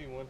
me one.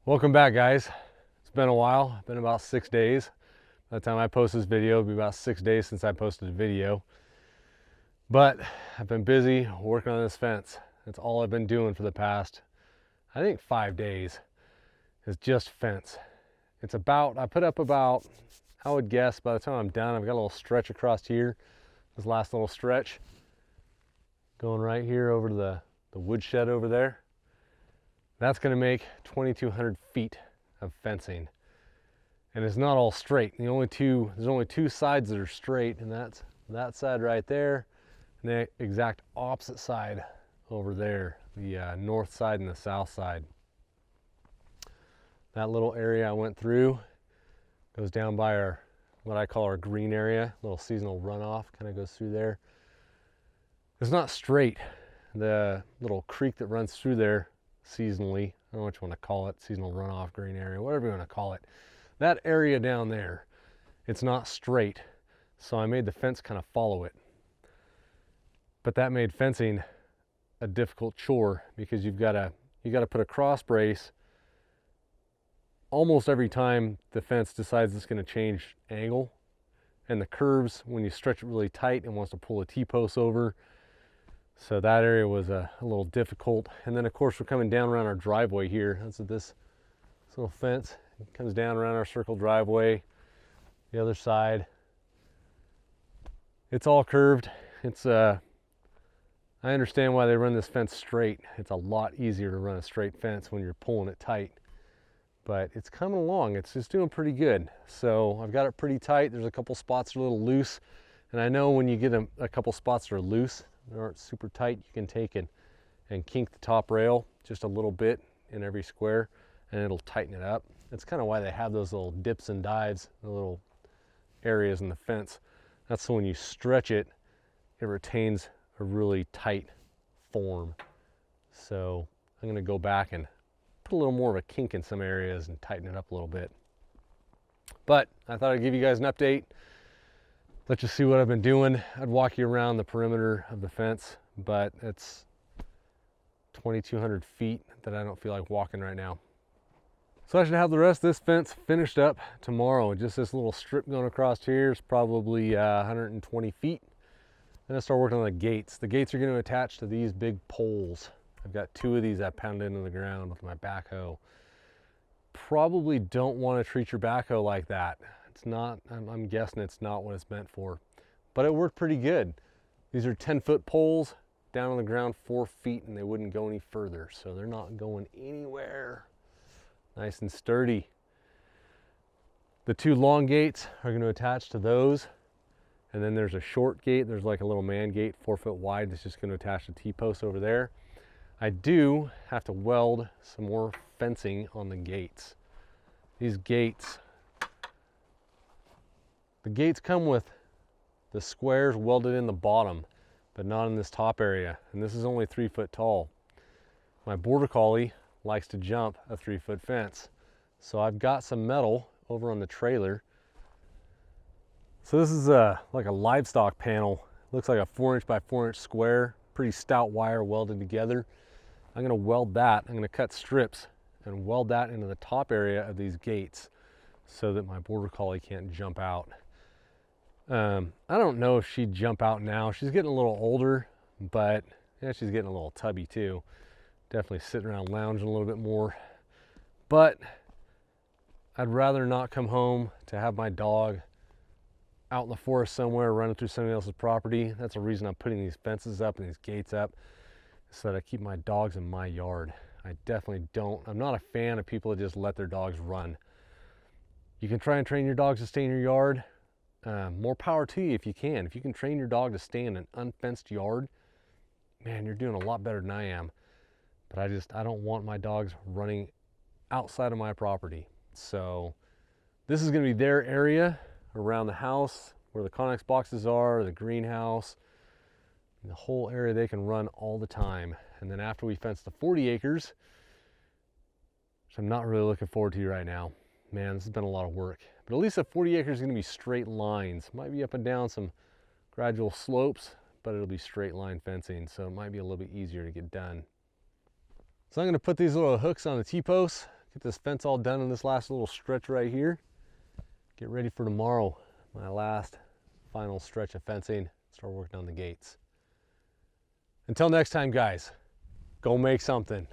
Welcome back, guys. It's been a while. It's been about 6 days. By the time I post this video, it'll be about 6 days since I posted a video. But I've been busy working on this fence. That's all I've been doing for the past, I think, 5 days, is just fence. It's about, I put up about, I would guess by the time I'm done, I've got a little stretch across here. This last little stretch going right here over to the the woodshed over there. That's going to make 2,200 feet of fencing. And it's not all straight. There's only two sides that are straight, and that's that side right there, and the exact opposite side over there, the north side and the south side. That little area I went through goes down by our, what I call our green area, little seasonal runoff, kind of goes through there. It's not straight. The little creek that runs through there seasonally, I don't know what you want to call it, seasonal runoff, green area, whatever you want to call it. That area down there, it's not straight, so I made the fence kind of follow it. But that made fencing a difficult chore because you got to put a cross brace almost every time the fence decides it's going to change angle, and the curves when you stretch it really tight and wants to pull a T-post over. So that area was a little difficult. And then of course we're coming down around our driveway here. That's what this little fence, it comes down around our circle driveway. The other side, it's all curved. It's I understand why they run this fence straight. It's a lot easier to run a straight fence when you're pulling it tight. But it's coming along. It's just doing pretty good. So I've got it pretty tight. There's a couple spots that are a little loose. And I know when you get a couple spots that are loose, they aren't super tight, you can take it and kink the top rail just a little bit in every square, and it'll tighten it up. That's kind of why they have those little dips and dives, the little areas in the fence. That's so when you stretch it, it retains a really tight form. So I'm going to go back and put a little more of a kink in some areas and tighten it up a little bit. But I thought I'd give you guys an update. Let you see what I've been doing. I'd walk you around the perimeter of the fence, but it's 2,200 feet that I don't feel like walking right now. So I should have the rest of this fence finished up tomorrow. Just this little strip going across here is probably 120 feet. Then I start working on the gates. The gates are going to attach to these big poles. I've got 2 of these I pounded into the ground with my backhoe. Probably don't want to treat your backhoe like that. It's not, I'm guessing it's not what it's meant for, but it worked pretty good. These are 10-foot poles down on the ground 4 feet, and they wouldn't go any further, so they're not going anywhere. Nice and sturdy. The 2 long gates are going to attach to those, and then there's a short gate. There's like a little man gate 4 foot wide that's just going to attach to T-posts over there. I do have to weld some more fencing on the gates. These gates, the gates come with the squares welded in the bottom, but not in this top area. And this is only 3 foot tall. My border collie likes to jump a 3-foot fence. So I've got some metal over on the trailer. So this is like a livestock panel. Looks like a 4-inch by 4-inch square, pretty stout wire welded together. I'm gonna weld that. I'm gonna cut strips and weld that into the top area of these gates so that my border collie can't jump out. I don't know if she'd jump out now. She's getting a little older, but yeah, she's getting a little tubby too. Definitely sitting around lounging a little bit more. But I'd rather not come home to have my dog out in the forest somewhere running through somebody else's property. That's the reason I'm putting these fences up and these gates up, so that I keep my dogs in my yard. I definitely don't. I'm not a fan of people that just let their dogs run. You can try and train your dogs to stay in your yard. More power to you if you can. If you can train your dog to stay in an unfenced yard, man, you're doing a lot better than I am. But I don't want my dogs running outside of my property. So this is going to be their area around the house where the Connex boxes are, the greenhouse, the whole area they can run all the time. And then after we fence the 40 acres, which I'm not really looking forward to right now. Man, this has been a lot of work. But at least the 40 acres is going to be straight lines. Might be up and down some gradual slopes, but it'll be straight line fencing, so it might be a little bit easier to get done. So I'm going to put these little hooks on the T-posts, get this fence all done in this last little stretch right here. Get ready for tomorrow, my last final stretch of fencing. Start working on the gates. Until next time, guys, go make something.